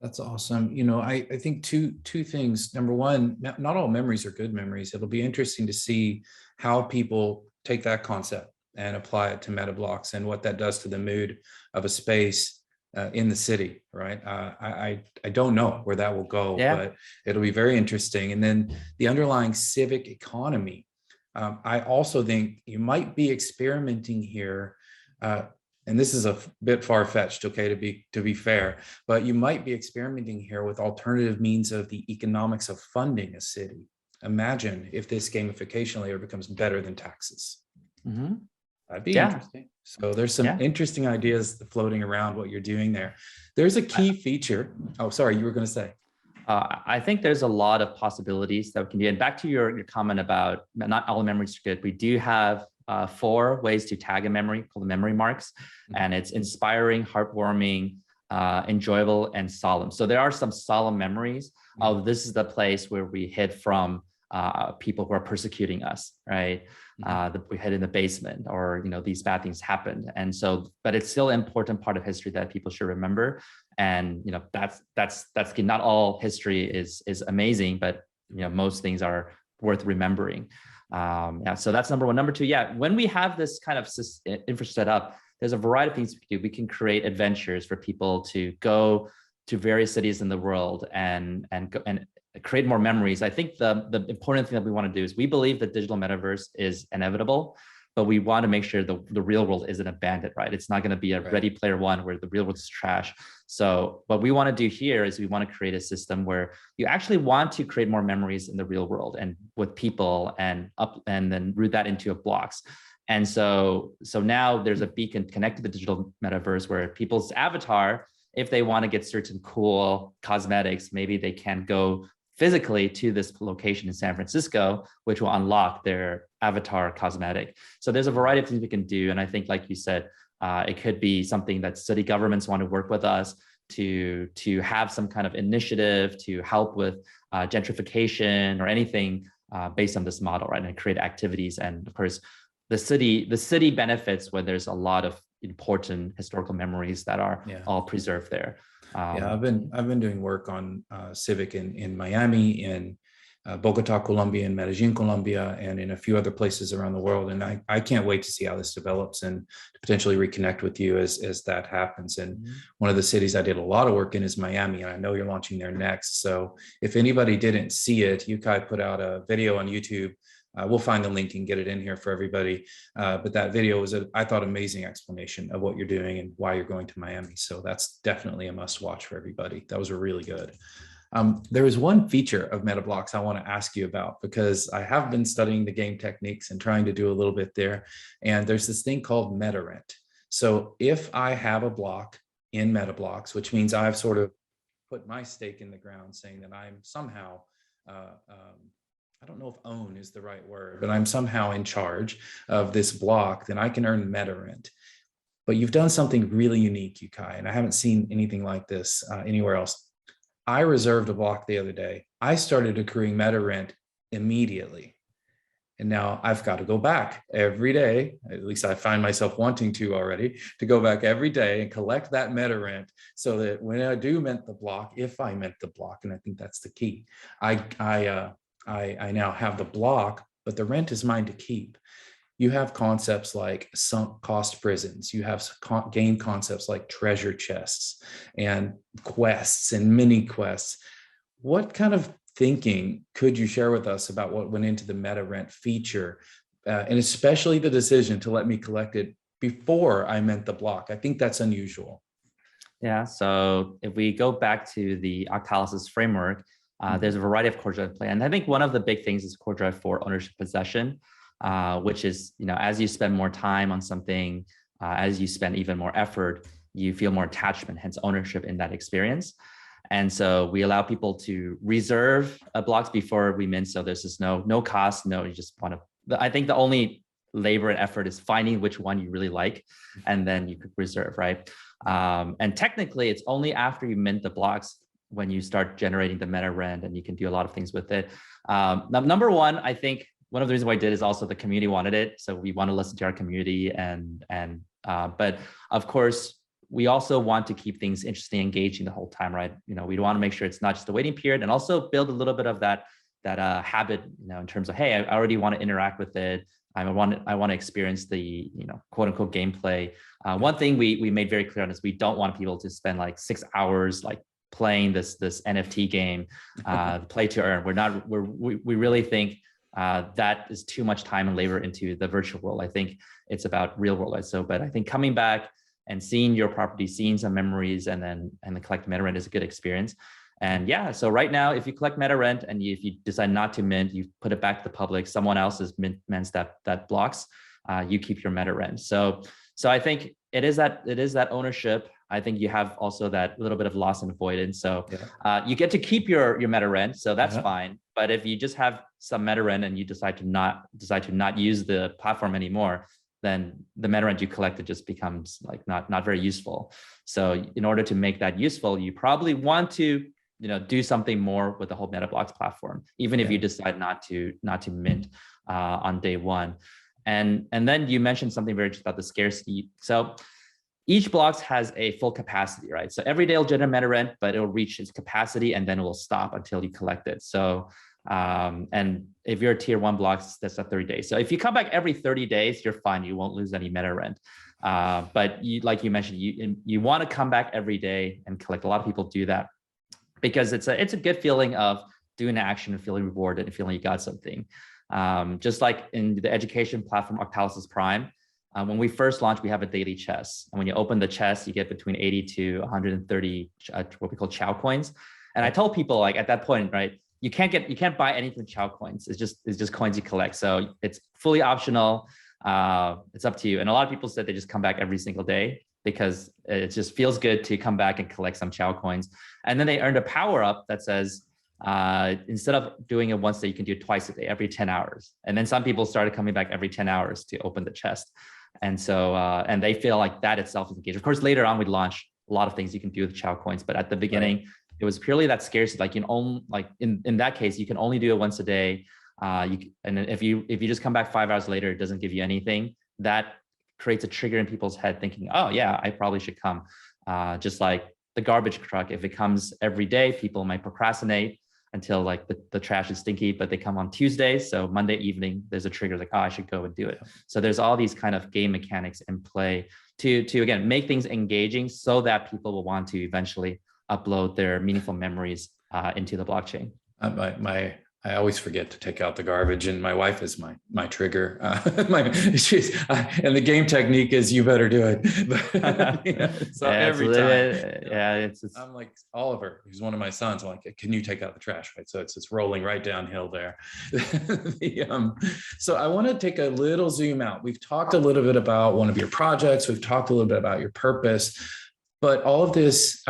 That's awesome. I think two things. Number one, not all memories are good memories. It'll be interesting to see how people take that concept and apply it to meta blocks and what that does to the mood of a space in the city, right? I don't know where that will go, Yeah. but it'll be very interesting. And then the underlying civic economy. I also think you might be experimenting here. And this is a bit far-fetched, okay, to be fair, but you might be experimenting here with alternative means of the economics of funding a city. Imagine if this gamification layer becomes better than taxes. Mm-hmm. That'd be Yeah. interesting. So there's some interesting ideas floating around what you're doing there. There's a key feature. Oh, sorry, you were going to say. I think there's a lot of possibilities that we can do. And back to your comment about not all memories are good. We do have 4 ways to tag a memory called the memory marks. And it's inspiring, heartwarming, enjoyable, and solemn. So there are some solemn memories of this is the place where we hid from people who are persecuting us, right? We hid in the basement, or these bad things happened. And so, but it's still an important part of history that people should remember. And that's not all history is amazing, but most things are worth remembering. Yeah, so that's number one. Number two, yeah, when we have this kind of infrastructure set up, there's a variety of things we can do. We can create adventures for people to go to various cities in the world and create more memories. I think the important thing that we want to do is we believe the digital metaverse is inevitable, but we want to make sure the real world isn't abandoned, right? It's not going to be a Ready Player One where the real world is trash. So what we want to do here is we want to create a system where you actually want to create more memories in the real world and with people and then root that into blocks. And so now there's a beacon connected to the digital metaverse where people's avatar, if they want to get certain cool cosmetics, maybe they can go physically to this location in San Francisco, which will unlock their avatar cosmetic. So there's a variety of things we can do. And I think, like you said, it could be something that city governments want to work with us to have some kind of initiative to help with gentrification or anything based on this model, right? And create activities. And of course, the city benefits when there's a lot of important historical memories that are all preserved there. I've been doing work on civic in Miami, in Bogota, Colombia, in Medellin, Colombia, and in a few other places around the world. And I can't wait to see how this develops and potentially reconnect with you as that happens. And one of the cities I did a lot of work in is Miami, and I know you're launching there next. So if anybody didn't see it, Yu-Kai put out a video on YouTube. We'll find the link and get it in here for everybody. But that video was, I thought, amazing explanation of what you're doing and why you're going to Miami. So that's definitely a must watch for everybody. That was really good. There is one feature of MetaBlocks I want to ask you about, because I have been studying the game techniques and trying to do a little bit there. And there's this thing called meta rent. So if I have a block in MetaBlocks, which means I've sort of put my stake in the ground saying that I'm somehow, I don't know if own is the right word, but I'm somehow in charge of this block, then I can earn meta rent. But you've done something really unique, Yu-Kai, and I haven't seen anything like this anywhere else. I reserved a block the other day. I started accruing meta rent immediately. And now I've got to go back every day, at least I find myself wanting to already, to go back every day and collect that meta rent so that when I do mint the block, if I mint the block, and I think that's the key, I now have the block, but the rent is mine to keep. You have concepts like sunk cost prisons. You have game concepts like treasure chests and quests and mini quests. What kind of thinking could you share with us about what went into the meta rent feature, and especially the decision to let me collect it before I mint the block? I think that's unusual. Yeah, so if we go back to the Octalysis framework, there's a variety of core drive play. And I think one of the big things is core drive for ownership possession, which is, as you spend more time on something, as you spend even more effort, you feel more attachment, hence ownership in that experience. And so we allow people to reserve blocks before we mint. So there's just no cost, you just want to, I think the only labor and effort is finding which one you really like, and then you could reserve, right? And technically it's only after you mint the blocks when you start generating the meta rent, and you can do a lot of things with it. Number one, I think one of the reasons why I did is also the community wanted it. So we want to listen to our community but of course, we also want to keep things interesting, engaging the whole time, right? We want to make sure it's not just a waiting period, and also build a little bit of that habit, in terms of, hey, I already want to interact with it. I want to experience the, quote unquote gameplay. One thing we made very clear on is we don't want people to spend like 6 hours like playing this NFT game, play to earn. We really think that is too much time and labor into the virtual world. I think it's about real world. But I think coming back and seeing your property, seeing some memories, and then collect meta rent is a good experience. And yeah, so right now, if you collect meta rent and if you decide not to mint, you put it back to the public, someone else has mints that blocks, you keep your meta rent. So I think it is that ownership. I think you have also that little bit of loss and avoidance. So you get to keep your meta rent, so that's fine. But if you just have some meta rent and you decide to not use the platform anymore, then the meta rent you collected just becomes like not very useful. So in order to make that useful, you probably want to do something more with the whole MetaBlocks platform, even if you decide not to mint on day one. And then you mentioned something very interesting about the scarcity. So each blocks has a full capacity, right? So every day it'll generate meta rent, but it'll reach its capacity and then it will stop until you collect it. So and if you're a tier 1 blocks, that's at 30 days. So if you come back every 30 days, you're fine. You won't lose any meta rent. But like you mentioned, you want to come back every day and collect. A lot of people do that because it's a good feeling of doing an action and feeling rewarded and feeling you got something. Just like in the education platform, Octalysis Prime, when we first launched, we have a daily chest. And when you open the chest, you get between 80 to 130 what we call Chou coins. And I told people, like, at that point, right, you can't buy anything Chou coins. It's just coins you collect. So it's fully optional. It's up to you. And a lot of people said they just come back every single day because it just feels good to come back and collect some Chou coins. And then they earned a power up that says, instead of doing it once a day, you can do it twice a day, every 10 hours. And then some people started coming back every 10 hours to open the chest. And so, and they feel like that itself is engaged. Of course, later on, we launched a lot of things you can do with Chou coins, but at the beginning, it was purely that scarcity. Like in that case, you can only do it once a day. And if you just come back 5 hours later, it doesn't give you anything. That creates a trigger in people's head thinking, oh yeah, I probably should come. Just like the garbage truck, if it comes every day, people might procrastinate until like the trash is stinky, but they come on Tuesdays. So Monday evening, there's a trigger like, oh, I should go and do it. So there's all these kind of game mechanics in play to again, make things engaging so that people will want to eventually upload their meaningful memories into the blockchain. I always forget to take out the garbage, and my wife is my trigger. And the game technique is you better do it. But, so every time, I'm like Oliver, who's one of my sons. I'm like, can you take out the trash? Right, so it's rolling right downhill there. So I want to take a little zoom out. We've talked a little bit about one of your projects. We've talked a little bit about your purpose, but all of this,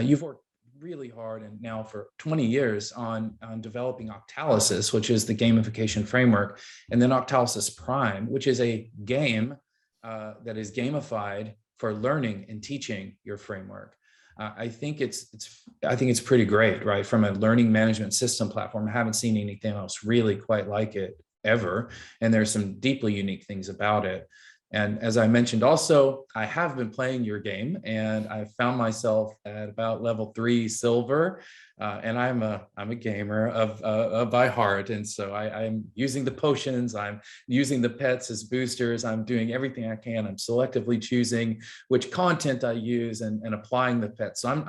you've worked really hard and now for 20 years on developing Octalysis, which is the gamification framework, and then Octalysis Prime, which is a game that is gamified for learning and teaching your framework. I think it's pretty great, right? From a learning management system platform, I haven't seen anything else really quite like it ever, and there's some deeply unique things about it. And as I mentioned, also, I have been playing your game, and I found myself at about level 3 silver, and I'm a gamer of by heart, and so I'm using the potions, I'm using the pets as boosters, I'm doing everything I can. I'm selectively choosing which content I use and applying the pets. So I'm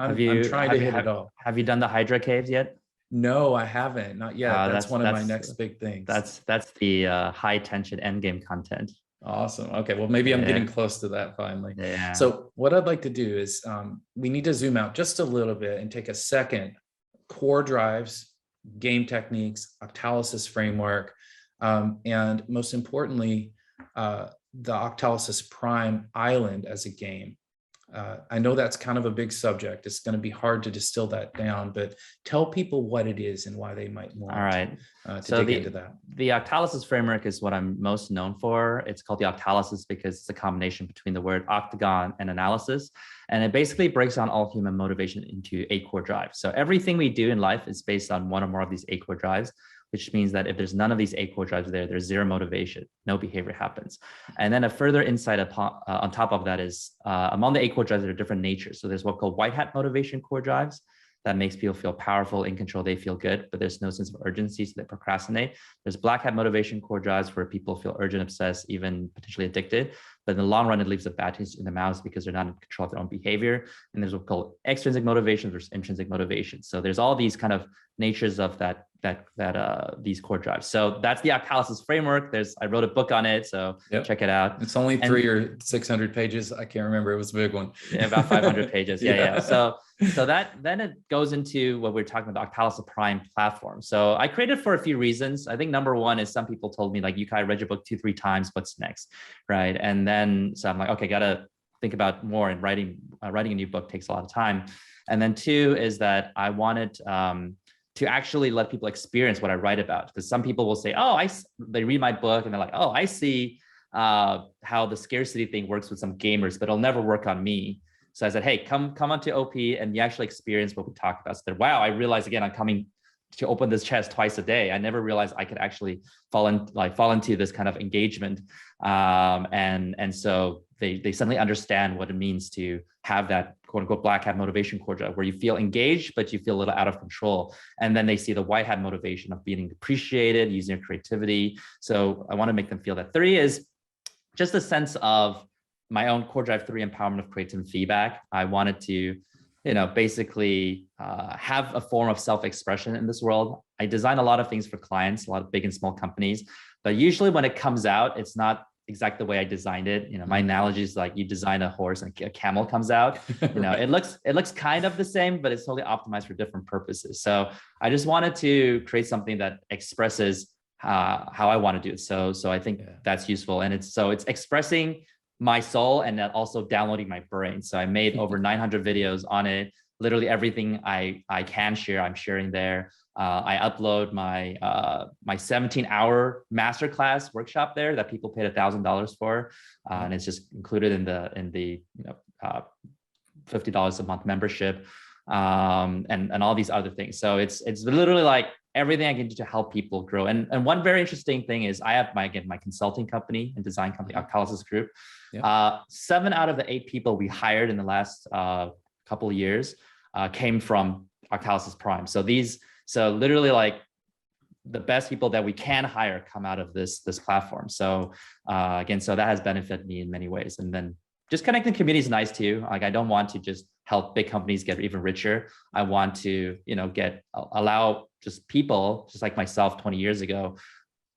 trying to hit it all. Have you done the Hydra caves yet? No, I haven't, not yet. That's one of my next big things. That's the high tension endgame content. Awesome. Okay. Well, maybe I'm getting close to that finally. Yeah. So what I'd like to do is we need to zoom out just a little bit and take a second. Core drives, game techniques, Octalysis framework, and most importantly, the Octalysis Prime Island as a game. I know that's kind of a big subject. It's going to be hard to distill that down, but tell people what it is and why they might want to dig into that. The Octalysis framework is what I'm most known for. It's called the Octalysis because it's a combination between the word octagon and analysis. And it basically breaks down all human motivation into 8 core drives. So everything we do in life is based on one or more of these 8 core drives. which means that if there's none of these 8 core drives there, there's zero motivation, no behavior happens. And then a further insight on top of that is among the 8 core drives, there are different natures. So there's what called white hat motivation core drives that makes people feel powerful, in control, they feel good, but there's no sense of urgency, so they procrastinate. There's black hat motivation core drives where people feel urgent, obsessed, even potentially addicted. But in the long run, it leaves a bad taste in their mouths because they're not in control of their own behavior. And there's what's called extrinsic motivation versus intrinsic motivation. So there's all these kind of natures of these core drives. So that's the Octalysis framework. I wrote a book on it, so check it out. It's only 300 or 600 pages. I can't remember. It was a big one. Yeah, about 500 pages. Yeah. So that then it goes into what we're talking about, the Octalysis Prime platform. So I created for a few reasons. I think number one is some people told me like, Yu-Kai, I read your book 2-3 times. What's next, right? And then so I'm like, okay, gotta think about more. And writing a new book takes a lot of time. And then 2 is that I wanted to actually let people experience what I write about, because some people will say, they read my book and they're like, I see how the scarcity thing works with some gamers, but it'll never work on me. So I said, hey, come onto OP and you actually experience what we talked about. So that, wow, I realized again, I'm coming to open this chest twice a day. I never realized I could actually fall into this kind of engagement. And so they suddenly understand what it means to have that quote unquote black hat motivation core drive where you feel engaged, but you feel a little out of control. And then they see the white hat motivation of being appreciated, using your creativity. So I want to make them feel that. 3 is just a sense of my own core drive 3, empowerment of creative feedback. I wanted to, basically have a form of self-expression in this world. I design a lot of things for clients, a lot of big and small companies, but usually when it comes out, it's not exactly the way I designed it. My analogy is like you design a horse and a camel comes out. It looks kind of the same, but it's totally optimized for different purposes. So I just wanted to create something that expresses how I want to do it. So I think that's useful, and it's expressing my soul and then also downloading my brain. So I made over 900 videos on it. Literally everything I can share, I'm sharing there. I upload my 17-hour masterclass workshop there that people paid $1,000 for, and it's just included in the $50 a month membership, and all these other things. So it's literally like everything I can do to help people grow. And one very interesting thing is I have my consulting company and design company, Octalysis Group. 7 out of the 8 people we hired in the last couple of years came from Octalysis Prime. So literally like the best people that we can hire come out of this platform. So again, so that has benefited me in many ways. And then just connecting community is nice too. Like I don't want to just help big companies get even richer. I want to, allow just people just like myself 20 years ago,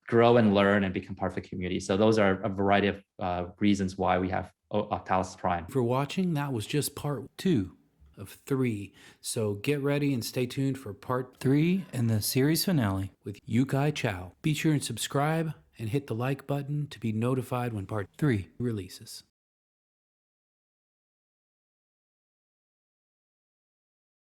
grow and learn and become part of the community. So those are a variety of reasons why we have Octalysis Prime. For watching, that was just part 2 of 3. So get ready and stay tuned for part 3 and the series finale with Yu-Kai Chou. Be sure and subscribe and hit the like button to be notified when part 3 releases.